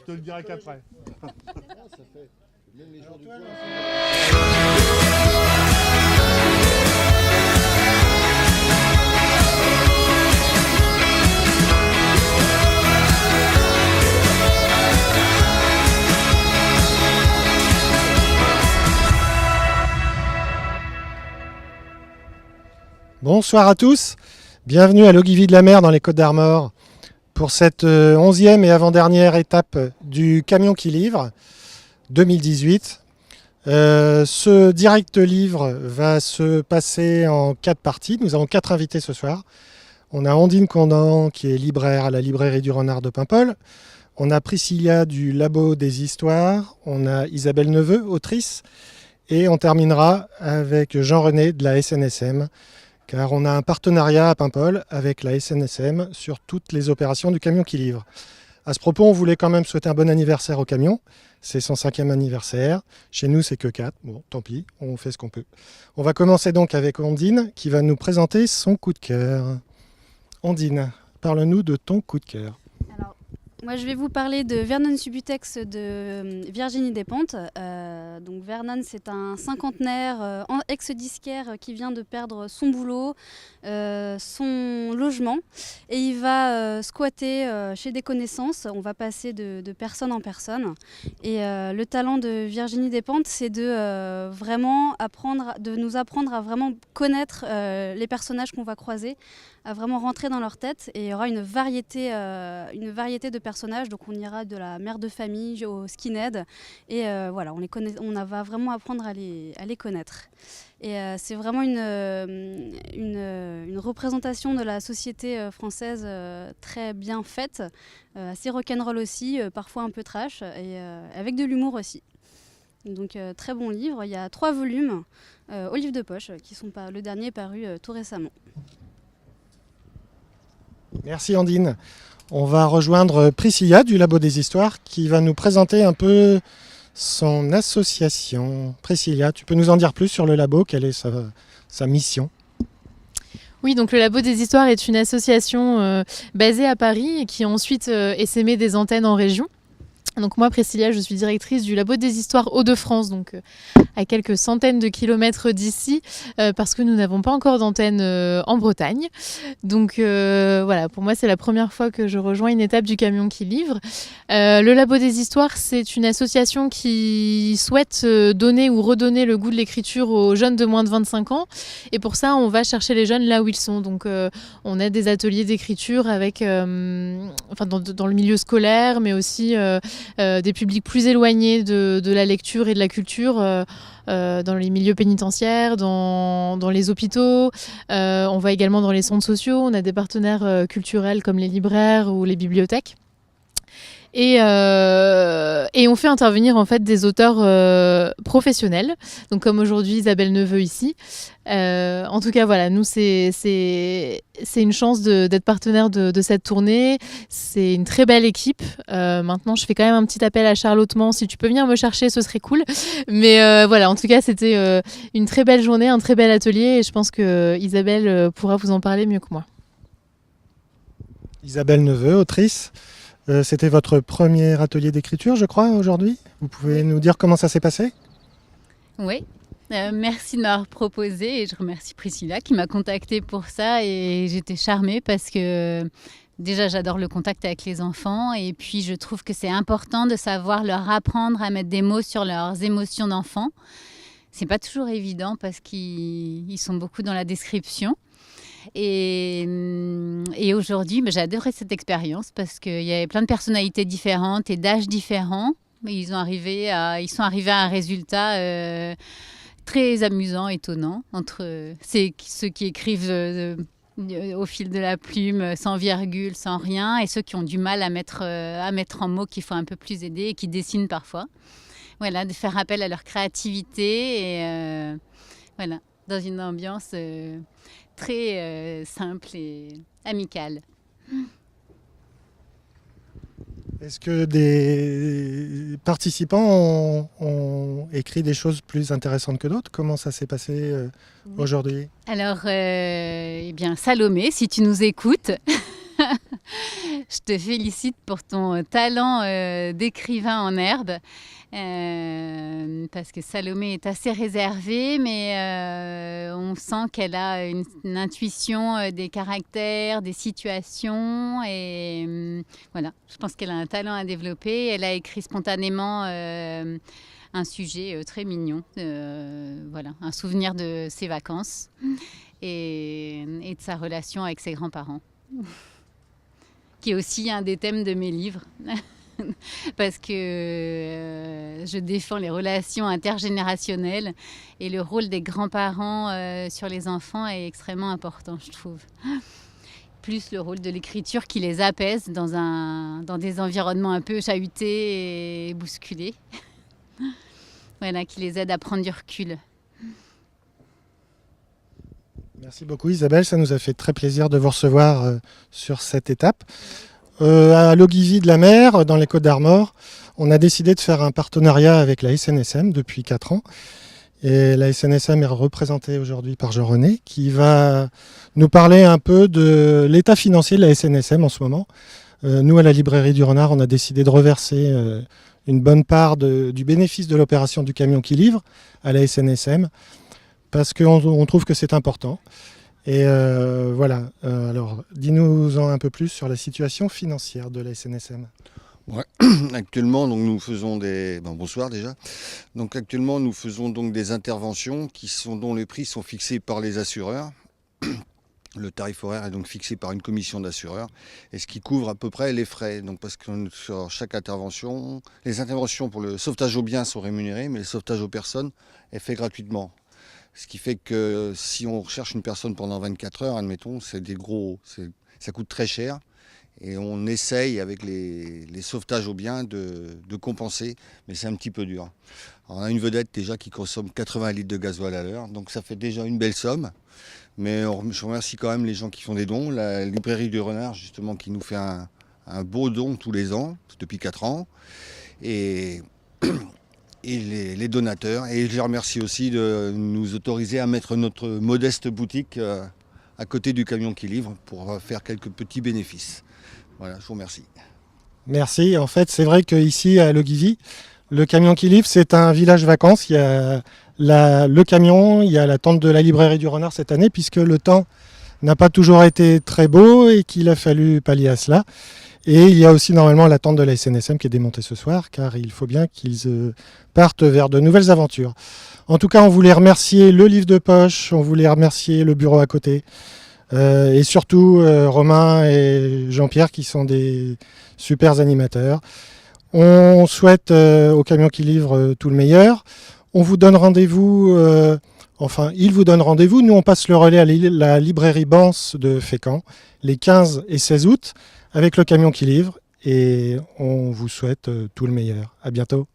Je te le dirai qu'après. Bonsoir à tous, bienvenue à l'Ogivie de la Mer dans les Côtes-d'Armor pour cette 11e et avant-dernière étape du Camion qui livre 2018. Ce direct livre va se passer en 4 parties. Nous avons 4 invités ce soir. On a Ondine Condan qui est libraire à la librairie du Renard de Paimpol. On a Priscilla du Labo des Histoires. On a Isabelle Neveu, autrice. Et on terminera avec Jean-René de la SNSM, car on a un partenariat à Paimpol avec la SNSM sur toutes les opérations du Camion qui livre. À ce propos, on voulait quand même souhaiter un bon anniversaire au camion. C'est son 5e anniversaire. Chez nous, c'est que 4. Bon, tant pis, on fait ce qu'on peut. On va commencer donc avec Ondine, qui va nous présenter son coup de cœur. Ondine, parle-nous de ton coup de cœur. Alors, moi, je vais vous parler de Vernon Subutex de Virginie Despentes. Donc Vernon, c'est un cinquantenaire ex-disquaire qui vient de perdre son boulot, son logement, et il va squatter chez des connaissances. On va passer de personne en personne. Et le talent de Virginie Despentes, c'est de vraiment de nous apprendre à vraiment connaître les personnages qu'on va croiser, à vraiment rentrer dans leur tête. Et il y aura une variété de personnages. Donc on ira de la mère de famille au skinhead. Et voilà, on va vraiment apprendre à les connaître. Et c'est vraiment une représentation de la société française très bien faite, assez rock'n'roll aussi, parfois un peu trash, et avec de l'humour aussi. Donc très bon livre. Il y a 3 volumes au livre de poche, le dernier est paru tout récemment. Merci Ondine. On va rejoindre Priscilla du Labo des Histoires qui va nous présenter un peu son association. Priscilla, tu peux nous en dire plus sur le labo? Quelle est sa mission? Oui, donc le Labo des Histoires est une association basée à Paris et qui a ensuite essaimé des antennes en région. Donc moi, Priscilla, je suis directrice du Labo des Histoires Hauts-de-France, donc à quelques centaines de kilomètres d'ici, parce que nous n'avons pas encore d'antenne en Bretagne. Donc voilà, pour moi, c'est la première fois que je rejoins une étape du Camion qui livre. Le Labo des Histoires, c'est une association qui souhaite donner ou redonner le goût de l'écriture aux jeunes de moins de 25 ans. Et pour ça, on va chercher les jeunes là où ils sont. Donc on a des ateliers d'écriture avec, dans le milieu scolaire, mais aussi des publics plus éloignés de la lecture et de la culture, dans les milieux pénitentiaires, dans les hôpitaux. On va également dans les centres sociaux. On a des partenaires culturels comme les libraires ou les bibliothèques. Et on fait intervenir en fait des auteurs professionnels, donc comme aujourd'hui Isabelle Neveu ici. En tout cas voilà, nous c'est une chance d'être partenaire de cette tournée. C'est une très belle équipe. Maintenant je fais quand même un petit appel à Charlotte Mans, si tu peux venir me chercher ce serait cool. Mais voilà, en tout cas c'était une très belle journée, un très bel atelier et je pense que Isabelle pourra vous en parler mieux que moi. Isabelle Neveu, autrice. C'était votre premier atelier d'écriture, je crois, aujourd'hui. Vous pouvez nous dire comment ça s'est passé? Oui, merci de m'avoir proposé et je remercie Priscilla qui m'a contactée pour ça et j'étais charmée parce que déjà j'adore le contact avec les enfants et puis je trouve que c'est important de savoir leur apprendre à mettre des mots sur leurs émotions d'enfants. C'est pas toujours évident parce qu'ils sont beaucoup dans la description. Et aujourd'hui, j'ai adoré cette expérience parce qu'il y avait plein de personnalités différentes et d'âges différents. Ils sont arrivés à un résultat très amusant, étonnant, entre ceux qui écrivent au fil de la plume, sans virgule, sans rien, et ceux qui ont du mal à mettre en mots, qu'il faut un peu plus aider et qui dessinent parfois. Voilà, de faire appel à leur créativité et voilà, dans une ambiance très simple et amicale. Est-ce que des participants ont écrit des choses plus intéressantes que d'autres? Comment ça s'est passé aujourd'hui? Alors, eh bien, Salomé, si tu nous écoutes, Je te félicite pour ton talent d'écrivain en herbe, parce que Salomé est assez réservée, mais on sent qu'elle a une intuition des caractères, des situations, et voilà, je pense qu'elle a un talent à développer. Elle a écrit spontanément un sujet très mignon, voilà, un souvenir de ses vacances et de sa relation avec ses grands-parents, qui est aussi un des thèmes de mes livres, parce que je défends les relations intergénérationnelles et le rôle des grands-parents sur les enfants est extrêmement important, je trouve. Plus le rôle de l'écriture qui les apaise dans des environnements un peu chahutés et bousculés. Voilà, qui les aide à prendre du recul. Merci beaucoup Isabelle, ça nous a fait très plaisir de vous recevoir sur cette étape. À l'Ogivie de la Mer, dans les Côtes-d'Armor, on a décidé de faire un partenariat avec la SNSM depuis 4 ans. Et la SNSM est représentée aujourd'hui par Jean-René, qui va nous parler un peu de l'état financier de la SNSM en ce moment. Nous, à la librairie du Renard, on a décidé de reverser une bonne part du bénéfice de l'opération du camion qui livre à la SNSM, parce qu'on trouve que c'est important. Et voilà, alors dis-nous-en un peu plus sur la situation financière de la SNSM. Ouais. Actuellement, donc, nous faisons bonsoir déjà. Donc actuellement, nous faisons donc des interventions dont les prix sont fixés par les assureurs. Le tarif horaire est donc fixé par une commission d'assureurs, et ce qui couvre à peu près les frais. Donc parce que sur chaque intervention, les interventions pour le sauvetage aux biens sont rémunérées, mais le sauvetage aux personnes est fait gratuitement. Ce qui fait que si on recherche une personne pendant 24 heures, admettons, ça coûte très cher. Et on essaye avec les sauvetages aux biens de compenser, mais c'est un petit peu dur. Alors on a une vedette déjà qui consomme 80 litres de gasoil à l'heure, donc ça fait déjà une belle somme. Mais je remercie quand même les gens qui font des dons. La librairie du Renard, justement, qui nous fait un beau don tous les ans, depuis 4 ans. Et les donateurs. Et je les remercie aussi de nous autoriser à mettre notre modeste boutique à côté du camion qui livre pour faire quelques petits bénéfices. Voilà, je vous remercie. Merci. En fait, c'est vrai qu'ici, à Logivy, le camion qui livre, c'est un village vacances. Il y a le camion, il y a la tente de la librairie du Renard cette année, puisque le temps n'a pas toujours été très beau et qu'il a fallu pallier à cela. Et il y a aussi normalement la tente de la SNSM qui est démontée ce soir, car il faut bien qu'ils partent vers de nouvelles aventures. En tout cas, on voulait remercier le livre de poche, on voulait remercier le bureau à côté, et surtout Romain et Jean-Pierre qui sont des super animateurs. On souhaite au camion qui livre tout le meilleur. On vous donne rendez-vous, ils vous donnent rendez-vous. Nous, on passe le relais à la librairie Banse de Fécamp les 15 et 16 août avec le camion qui livre. Et on vous souhaite tout le meilleur. À bientôt.